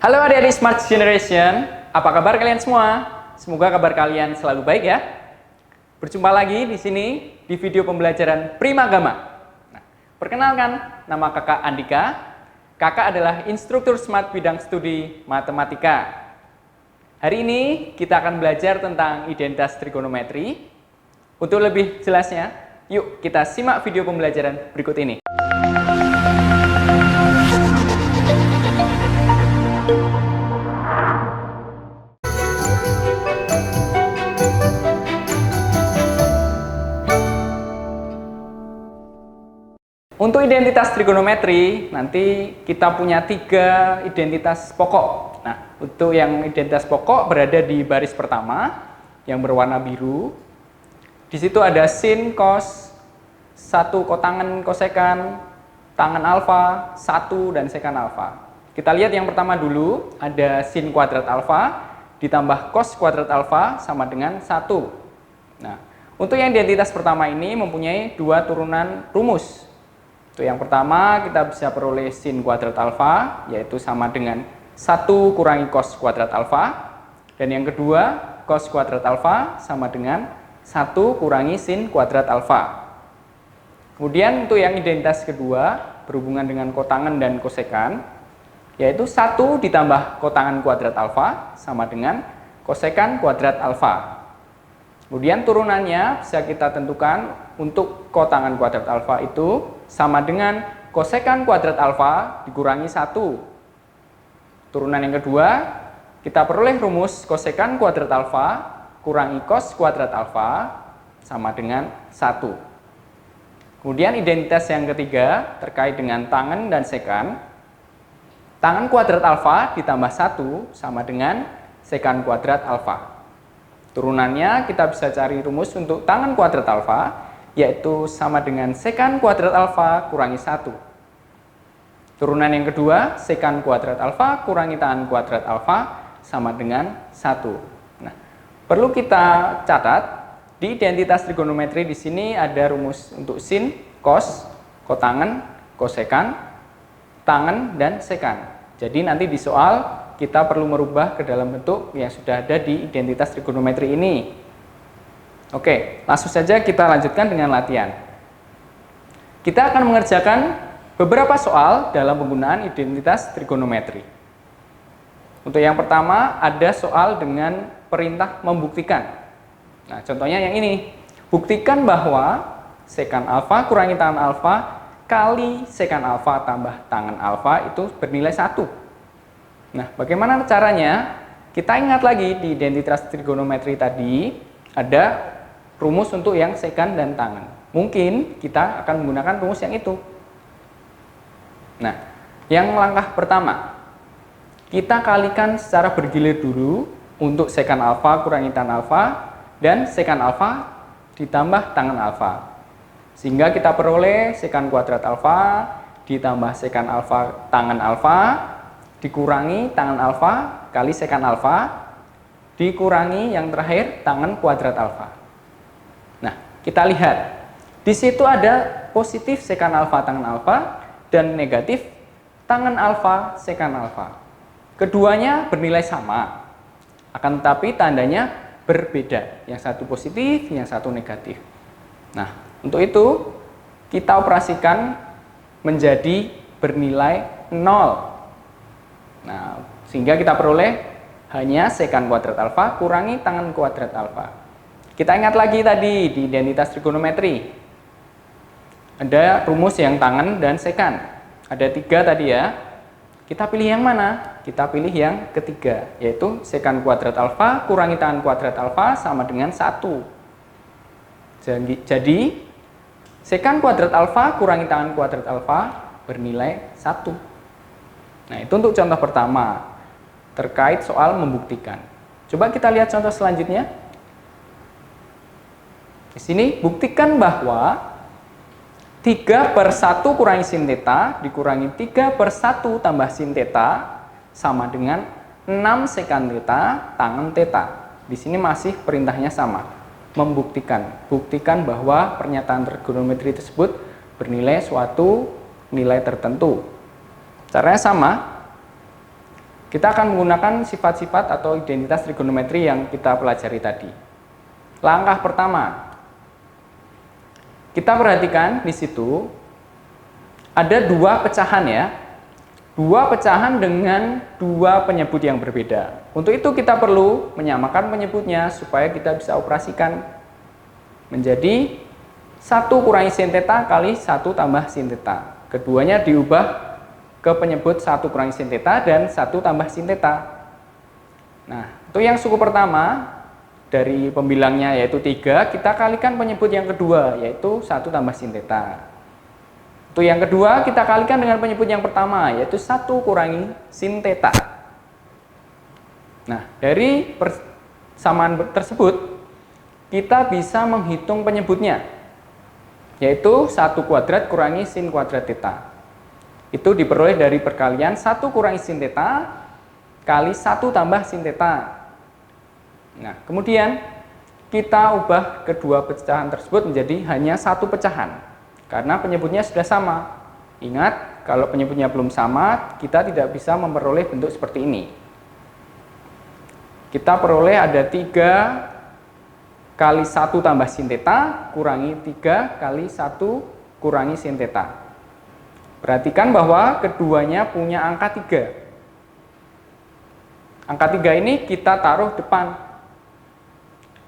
Halo adik-adik Smart Generation, apa kabar kalian semua? Semoga kabar kalian selalu baik ya. Berjumpa lagi di sini di video pembelajaran Primagama. Nah, perkenalkan, nama kakak Andika. Kakak adalah instruktur Smart bidang studi matematika. Hari ini kita akan belajar tentang identitas trigonometri. Untuk lebih jelasnya, yuk kita simak video pembelajaran berikut ini. Untuk identitas trigonometri, nanti kita punya 3 identitas pokok. Nah, untuk yang identitas pokok berada di baris pertama, yang berwarna biru. Di situ ada sin, cos, 1 kotangen, kosekan, tangen alfa, 1 dan sekan alfa. Kita lihat yang pertama dulu, ada sin kuadrat alfa ditambah cos kuadrat alfa sama dengan 1. Nah, untuk yang identitas pertama ini mempunyai 2 turunan rumus. Untuk yang pertama kita bisa peroleh sin kuadrat alfa, yaitu sama dengan 1 kurangi cos kuadrat alfa. Dan yang kedua, cos kuadrat alfa sama dengan 1 kurangi sin kuadrat alfa. Kemudian untuk yang identitas kedua, berhubungan dengan kotangen dan kosekan, yaitu 1 ditambah kotangen kuadrat alfa sama dengan kosekan kuadrat alfa. Kemudian turunannya bisa kita tentukan untuk kotangen kuadrat alfa itu sama dengan kosekan kuadrat alfa dikurangi 1. Turunan yang kedua, kita peroleh rumus kosekan kuadrat alfa kurangi cos kuadrat alfa sama dengan 1. Kemudian identitas yang ketiga terkait dengan tangen dan sekan. Tangen kuadrat alfa ditambah 1 sama dengan sekan kuadrat alfa. Turunannya kita bisa cari rumus untuk tangen kuadrat alfa, yaitu sama dengan sekan kuadrat alfa kurangi 1. Turunan yang kedua, sekan kuadrat alfa kurangi tangen kuadrat alfa sama dengan 1. Nah, perlu kita catat, di identitas trigonometri di sini ada rumus untuk sin, cos, kotangen, kosekan, tangen, dan sekan. Jadi nanti di soal kita perlu merubah ke dalam bentuk yang sudah ada di identitas trigonometri ini. Oke, langsung saja kita lanjutkan dengan latihan. Kita akan mengerjakan beberapa soal dalam penggunaan identitas trigonometri. Untuk yang pertama, ada soal dengan perintah membuktikan. Nah, contohnya yang ini. Buktikan bahwa sekan alfa kurangi tangen alfa kali sekan alfa tambah tangen alfa itu bernilai 1. Nah, bagaimana caranya? Kita ingat lagi di identitas trigonometri tadi ada rumus untuk yang sekan dan tangen. Mungkin kita akan menggunakan rumus yang itu. Nah, yang langkah pertama, kita kalikan secara bergilir dulu untuk sekan alfa kurangi tangen alfa dan sekan alfa ditambah tangen alfa. Sehingga kita peroleh sekan kuadrat alfa ditambah sekan alfa tangen alfa dikurangi tangen alfa kali sekan alfa dikurangi yang terakhir tangen kuadrat alfa. Nah, kita lihat di situ ada positif sekan alfa tangen alfa dan negatif tangen alfa sekan alfa. Keduanya bernilai sama, akan tetapi tandanya berbeda. Yang satu positif, yang satu negatif. Nah, untuk itu kita operasikan menjadi bernilai 0. Nah, sehingga kita peroleh hanya sekan kuadrat alfa kurangi tangen kuadrat alfa. Kita ingat lagi tadi di identitas trigonometri. Ada rumus yang tangen dan sekan. Ada 3 tadi ya. Kita pilih yang mana? Kita pilih yang ketiga, yaitu sekan kuadrat alfa kurangi tangen kuadrat alfa sama dengan 1. Jadi, sekan kuadrat alfa kurangi tangen kuadrat alfa bernilai 1. Nah, itu untuk contoh pertama terkait soal membuktikan. Coba kita lihat contoh selanjutnya. Di sini buktikan bahwa 3/1 kurangi sin theta dikurangi 3/1 tambah sin theta sama dengan 6 sekan theta tangen theta. Di sini masih perintahnya sama, membuktikan. Buktikan bahwa pernyataan trigonometri tersebut bernilai suatu nilai tertentu. Caranya sama. Kita akan menggunakan sifat-sifat atau identitas trigonometri yang kita pelajari tadi. Langkah pertama, kita perhatikan di situ ada dua pecahan ya. Dua pecahan dengan dua penyebut yang berbeda. Untuk itu kita perlu menyamakan penyebutnya supaya kita bisa operasikan menjadi 1 kurangi sin theta kali 1 tambah sin theta. Keduanya diubah ke penyebut 1 kurangi sin theta dan 1 tambah sin theta. Nah, untuk yang suku pertama dari pembilangnya yaitu 3, kita kalikan penyebut yang kedua yaitu 1 tambah sin theta. Untuk yang kedua kita kalikan dengan penyebut yang pertama yaitu 1 kurangi sin theta. Nah, dari persamaan tersebut kita bisa menghitung penyebutnya yaitu 1 kuadrat kurangi sin kuadrat theta. Itu diperoleh dari perkalian 1 kurangi sin theta kali 1 tambah sin theta. Nah, kemudian kita ubah kedua pecahan tersebut menjadi hanya 1 pecahan. Karena penyebutnya sudah sama. Ingat, kalau penyebutnya belum sama, kita tidak bisa memperoleh bentuk seperti ini. Kita peroleh ada 3 kali 1 tambah sin theta kurangi 3 kali 1 kurangi sin theta. Perhatikan bahwa keduanya punya angka 3. Angka 3 ini kita taruh depan.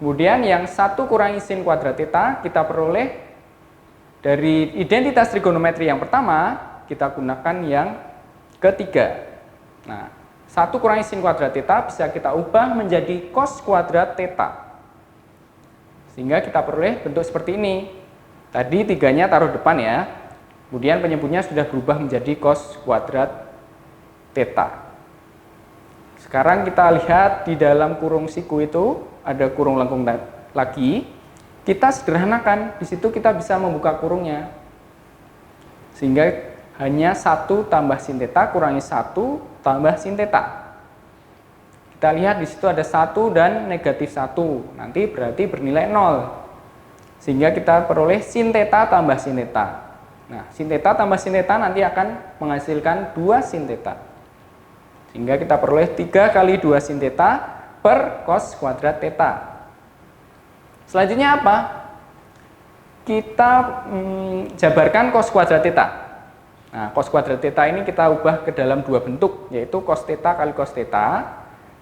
Kemudian yang 1 kurangi sin kuadrat theta kita peroleh dari identitas trigonometri yang pertama, kita gunakan yang ketiga. Nah, 1 kurangi sin kuadrat theta bisa kita ubah menjadi cos kuadrat theta. Sehingga kita peroleh bentuk seperti ini. Tadi 3-nya taruh depan ya. Kemudian penyebutnya sudah berubah menjadi cos kuadrat theta. Sekarang kita lihat di dalam kurung siku itu ada kurung lengkung lagi. Kita sederhanakan, di situ kita bisa membuka kurungnya. Sehingga hanya 1 tambah sin theta kurangi 1 tambah sin theta. Kita lihat di situ ada 1 dan negatif 1. Nanti berarti bernilai 0. Sehingga kita peroleh sin theta tambah sin theta. Nah, sin theta tambah sin theta nanti akan menghasilkan 2 sin theta. Sehingga kita peroleh 3 kali 2 sin theta per cos kuadrat theta. Selanjutnya apa? Kita jabarkan cos kuadrat theta. Nah, cos kuadrat theta ini kita ubah ke dalam dua bentuk, yaitu cos theta kali cos theta,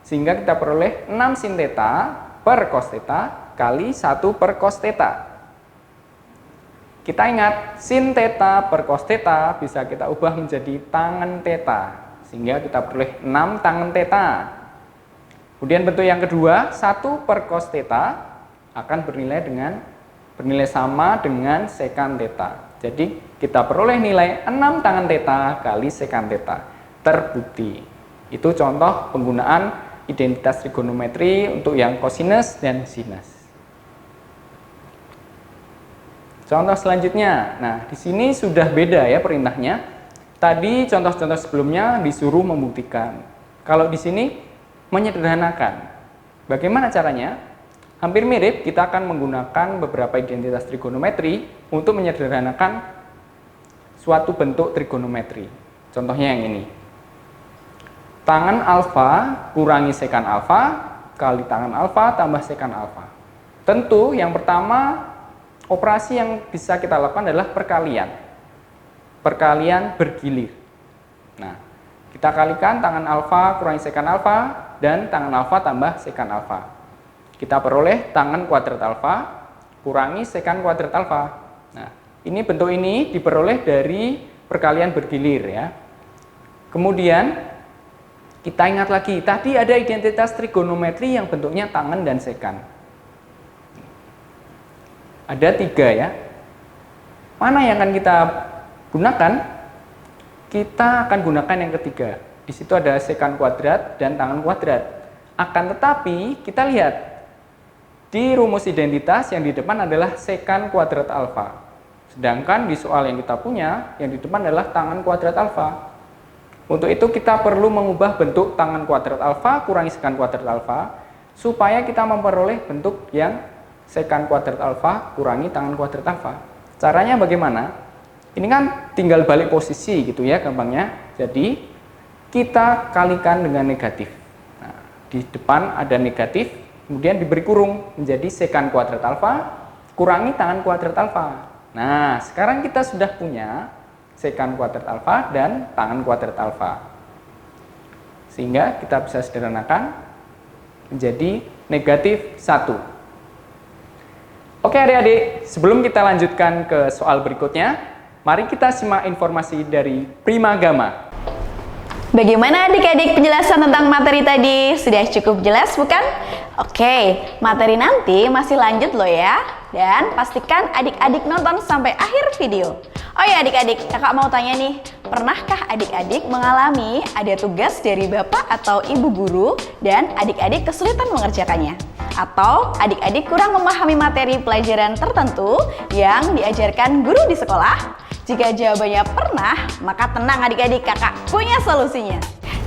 sehingga kita peroleh 6 sin theta per cos theta kali 1 per cos theta. Kita ingat, sin theta per cos theta bisa kita ubah menjadi tangen theta, sehingga kita peroleh 6 tangen theta. Kemudian bentuk yang kedua, 1 per cos theta akan bernilai sama dengan sekan theta. Jadi kita peroleh nilai 6 tangen theta kali sekan theta. Terbukti. Itu contoh penggunaan identitas trigonometri untuk yang kosinus dan sinus. Contoh selanjutnya. Nah, di sini sudah beda ya perintahnya. Tadi contoh-contoh sebelumnya disuruh membuktikan. Kalau di sini menyederhanakan. Bagaimana caranya? Hampir mirip, kita akan menggunakan beberapa identitas trigonometri untuk menyederhanakan suatu bentuk trigonometri. Contohnya yang ini. Tangen alfa kurangi sekan alfa kali tangen alfa tambah sekan alfa. Tentu yang pertama operasi yang bisa kita lakukan adalah perkalian. Perkalian bergilir. Nah, kita kalikan tangen alfa kurangi sekan alfa dan tangen alfa tambah sekan alfa. Kita peroleh tangen kuadrat alfa kurangi sekan kuadrat alfa. Nah, ini bentuk ini diperoleh dari perkalian bergilir ya. Kemudian kita ingat lagi, tadi ada identitas trigonometri yang bentuknya tangen dan sekan. Ada 3 ya. Mana yang akan kita gunakan? Kita akan gunakan yang ketiga. Di situ ada sekan kuadrat dan tangen kuadrat. Akan tetapi kita lihat di rumus identitas yang di depan adalah sekan kuadrat alfa. Sedangkan di soal yang kita punya, yang di depan adalah tangen kuadrat alfa. Untuk itu kita perlu mengubah bentuk tangen kuadrat alfa kurangi sekan kuadrat alfa, supaya kita memperoleh bentuk yang sekan kuadrat alfa kurangi tangen kuadrat alfa. Caranya bagaimana? Ini kan tinggal balik posisi gitu ya gampangnya. Jadi kita kalikan dengan negatif. Nah, di depan ada negatif, kemudian diberi kurung menjadi sekan kuadrat alfa kurangi tangan kuadrat alfa. Nah, sekarang kita sudah punya sekan kuadrat alfa dan tangan kuadrat alfa. Sehingga kita bisa sederhanakan menjadi negatif 1. Oke adik-adik, sebelum kita lanjutkan ke soal berikutnya, mari kita simak informasi dari Prima Gamma. Bagaimana adik-adik penjelasan tentang materi tadi? Sudah cukup jelas bukan? Oke, materi nanti masih lanjut loh ya. Dan pastikan adik-adik nonton sampai akhir video. Oh ya adik-adik, kakak mau tanya nih, pernahkah adik-adik mengalami ada tugas dari bapak atau ibu guru dan adik-adik kesulitan mengerjakannya? Atau adik-adik kurang memahami materi pelajaran tertentu yang diajarkan guru di sekolah? Jika jawabannya pernah, maka tenang adik-adik, kakak punya solusinya.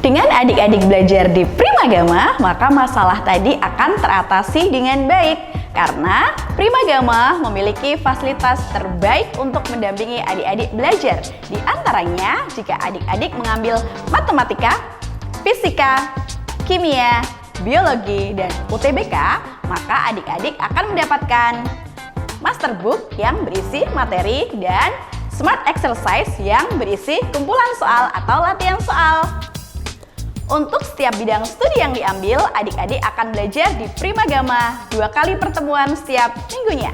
Dengan adik-adik belajar di Prima Gamma, maka masalah tadi akan teratasi dengan baik. Karena Prima Gamma memiliki fasilitas terbaik untuk mendampingi adik-adik belajar. Di antaranya, jika adik-adik mengambil matematika, fisika, kimia, biologi, dan UTBK, maka adik-adik akan mendapatkan masterbook yang berisi materi dan smart exercise yang berisi kumpulan soal atau latihan soal. Untuk setiap bidang studi yang diambil, adik-adik akan belajar di Prima Gamma 2 kali pertemuan setiap minggunya.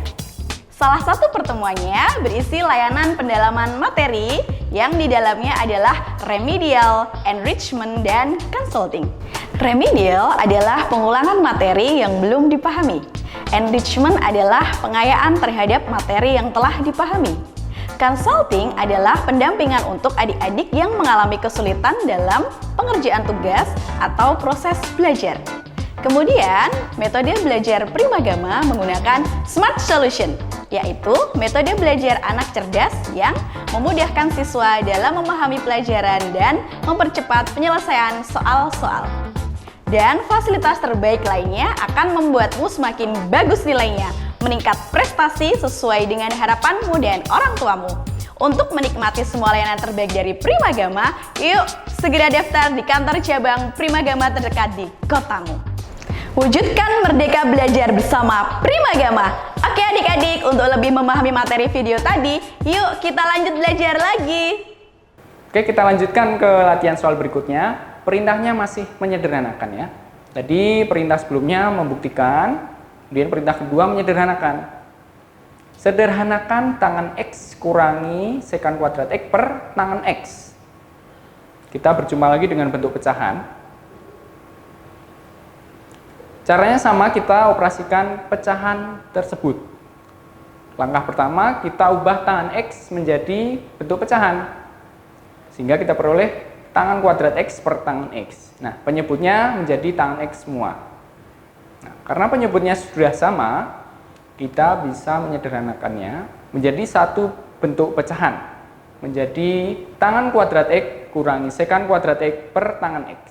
Salah satu pertemuannya berisi layanan pendalaman materi yang di dalamnya adalah remedial, enrichment, dan consulting. Remedial adalah pengulangan materi yang belum dipahami. Enrichment adalah pengayaan terhadap materi yang telah dipahami. Consulting adalah pendampingan untuk adik-adik yang mengalami kesulitan dalam pengerjaan tugas atau proses belajar. Kemudian, metode belajar Prima Gamma menggunakan Smart Solution, yaitu metode belajar anak cerdas yang memudahkan siswa dalam memahami pelajaran dan mempercepat penyelesaian soal-soal. Dan fasilitas terbaik lainnya akan membuatmu semakin bagus nilainya, meningkat prestasi sesuai dengan harapanmu dan orang tuamu. Untuk menikmati semua layanan terbaik dari Prima Gamma, yuk segera daftar di kantor cabang Prima Gamma terdekat di kotamu. Wujudkan merdeka belajar bersama Prima Gamma. Oke adik-adik, untuk lebih memahami materi video tadi, yuk kita lanjut belajar lagi. Oke, kita lanjutkan ke latihan soal berikutnya. Perintahnya masih menyederhanakan ya. Tadi perintah sebelumnya membuktikan, kemudian perintah kedua menyederhanakan. Sederhanakan tangan X kurangi sekan kuadrat X per tangan X. Kita berjumpa lagi dengan bentuk pecahan. Caranya sama, kita operasikan pecahan tersebut. Langkah pertama, kita ubah tangan X menjadi bentuk pecahan. Sehingga kita peroleh tangan kuadrat X per tangan X. Nah, penyebutnya menjadi tangan X semua. Nah, karena penyebutnya sudah sama, kita bisa menyederhanakannya menjadi satu bentuk pecahan. Menjadi tangan kuadrat X kurangi sekan kuadrat X per tangan X.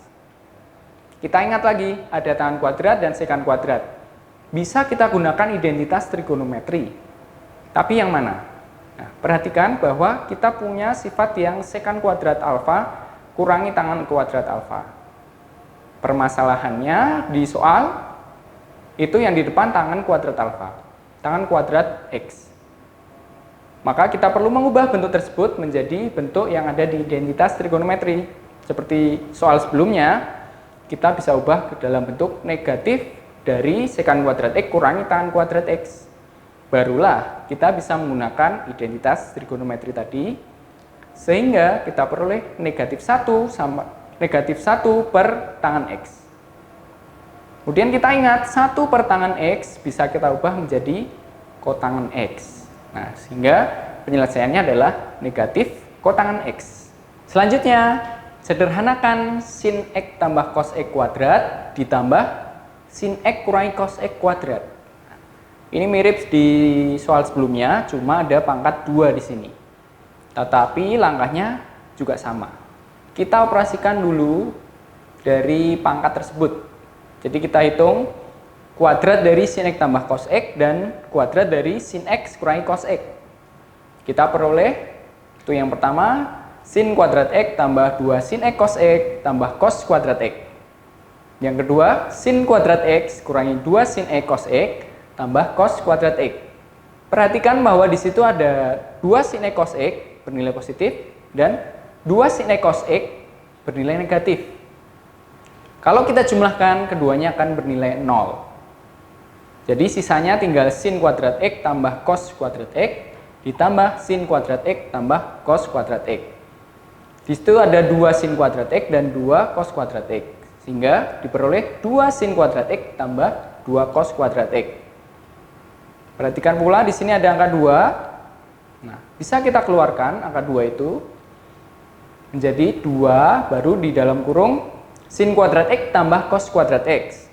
Kita ingat lagi, ada tangan kuadrat dan sekan kuadrat. Bisa kita gunakan identitas trigonometri. Tapi yang mana? Nah, perhatikan bahwa kita punya sifat yang sekan kuadrat alfa kurangi tangan kuadrat alfa. Permasalahannya di soal itu yang di depan tangan kuadrat alfa, tangan kuadrat X. Maka kita perlu mengubah bentuk tersebut menjadi bentuk yang ada di identitas trigonometri. Seperti soal sebelumnya, kita bisa ubah ke dalam bentuk negatif dari sekan kuadrat X kurangi tangan kuadrat X. Barulah kita bisa menggunakan identitas trigonometri tadi, sehingga kita peroleh negatif 1 sama negatif 1 per tangan X. Kemudian kita ingat, 1 per tangan X bisa kita ubah menjadi kotangan X. Nah, sehingga penyelesaiannya adalah negatif kotangan X. Selanjutnya, sederhanakan sin X tambah cos X kuadrat ditambah sin X kurangi cos X kuadrat. Ini mirip di soal sebelumnya, cuma ada pangkat 2 di sini. Tetapi langkahnya juga sama. Kita operasikan dulu dari pangkat tersebut. Jadi kita hitung kuadrat dari sin X tambah cos X dan kuadrat dari sin X kurangi cos X. Kita peroleh, itu yang pertama, sin kuadrat X tambah 2 sin X cos X tambah cos kuadrat X. Yang kedua, sin kuadrat X kurangi 2 sin X cos X tambah cos kuadrat X. Perhatikan bahwa di situ ada 2 sin X cos X bernilai positif dan 2 sin X cos X bernilai negatif. Kalau kita jumlahkan, keduanya akan bernilai 0. Jadi sisanya tinggal sin kuadrat X tambah cos kuadrat X ditambah sin kuadrat X tambah cos kuadrat X. Di situ ada 2 sin kuadrat X dan 2 cos kuadrat X. Sehingga diperoleh 2 sin kuadrat X tambah 2 cos kuadrat X. Perhatikan pula di sini ada angka 2. Nah, bisa kita keluarkan angka 2 itu menjadi 2 baru di dalam kurung sin kuadrat X tambah cos kuadrat X.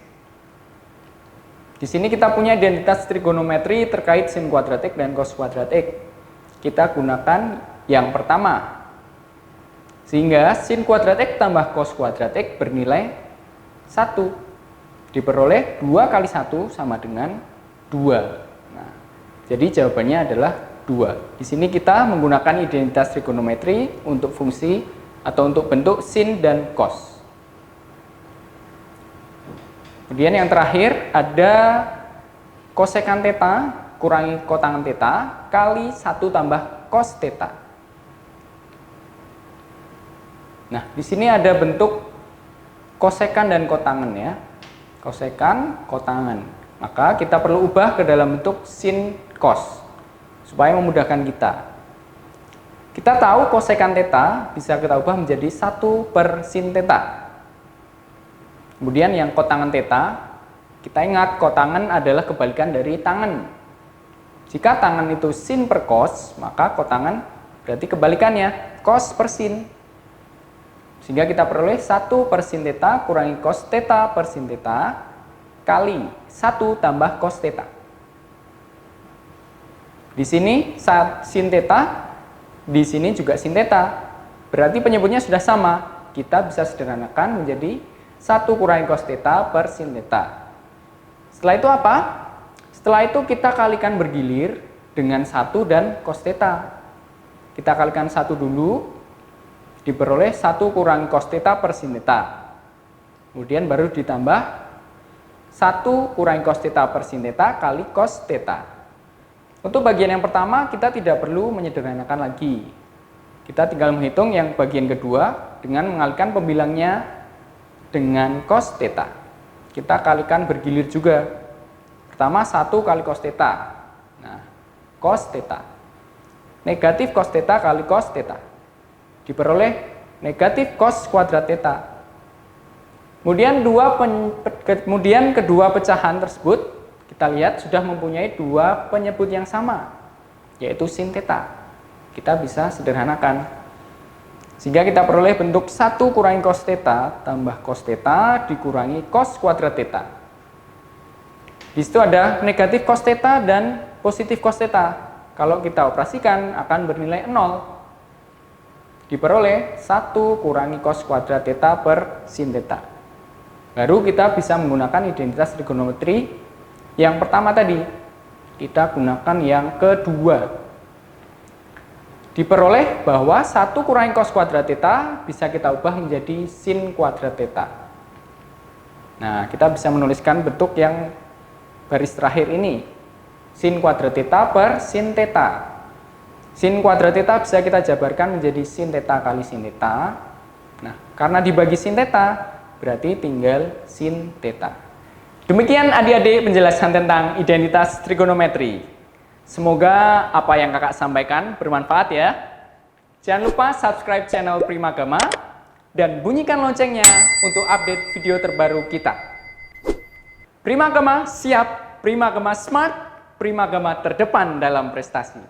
Di sini kita punya identitas trigonometri terkait sin kuadrat X dan cos kuadrat X. Kita gunakan yang pertama. Sehingga sin kuadrat X tambah cos kuadrat X bernilai 1. Diperoleh 2 kali 1 sama dengan 2. Nah, jadi jawabannya adalah 2. Di sini kita menggunakan identitas trigonometri untuk fungsi atau untuk bentuk sin dan cos. Kemudian yang terakhir ada kosekan theta kurangi kotangen theta kali 1 tambah cos theta. Nah, di sini ada bentuk kosekan dan kotangen ya. Kosekan, kotangen. Maka kita perlu ubah ke dalam bentuk sin cos supaya memudahkan kita. Kita tahu kosekan theta bisa kita ubah menjadi 1 per sin theta. Kemudian yang kotangen theta, kita ingat kotangen adalah kebalikan dari tangen. Jika tangen itu sin per cos, maka kotangen berarti kebalikannya, cos per sin. Sehingga kita peroleh 1 per sin theta kurangi cos theta per sin theta kali 1 tambah cos theta. Di sini sin theta, di sini juga sin theta. Berarti penyebutnya sudah sama. Kita bisa sederhanakan menjadi 1 kurangi cos theta per sin theta. Setelah itu apa? Setelah itu kita kalikan bergilir dengan 1 dan cos theta. Kita kalikan 1 dulu, diperoleh 1 kurangi cos theta per sin theta. Kemudian baru ditambah 1 kurangi cos theta per sin theta kali cos theta. Untuk bagian yang pertama kita tidak perlu menyederhanakan lagi. Kita tinggal menghitung yang bagian kedua dengan mengalihkan pembilangnya dengan cos theta. Kita kalikan bergilir juga. Pertama 1 kali cos theta. Nah, cos theta. Negatif cos theta kali cos theta. Diperoleh negatif cos kuadrat theta. Kemudian kedua pecahan tersebut kita lihat sudah mempunyai 2 penyebut yang sama, yaitu sin theta. Kita bisa sederhanakan. Sehingga kita peroleh bentuk 1 kurangi cos theta tambah cos theta dikurangi cos kuadrat theta. Di situ ada negatif cos theta dan positif cos theta. Kalau kita operasikan akan bernilai 0. Diperoleh 1 kurangi cos kuadrat theta per sin theta. Baru kita bisa menggunakan identitas trigonometri yang pertama tadi. Kita gunakan yang kedua. Diperoleh bahwa 1 kurangi cos kuadrat theta bisa kita ubah menjadi sin kuadrat theta. Nah, kita bisa menuliskan bentuk yang baris terakhir ini. Sin kuadrat theta per sin theta. Sin kuadrat theta bisa kita jabarkan menjadi sin theta kali sin theta. Nah, karena dibagi sin theta, berarti tinggal sin theta. Demikian adik-adik penjelasan tentang identitas trigonometri. Semoga apa yang kakak sampaikan bermanfaat ya. Jangan lupa subscribe channel Primagama dan bunyikan loncengnya untuk update video terbaru kita. Primagama siap, Primagama smart, Primagama terdepan dalam prestasi.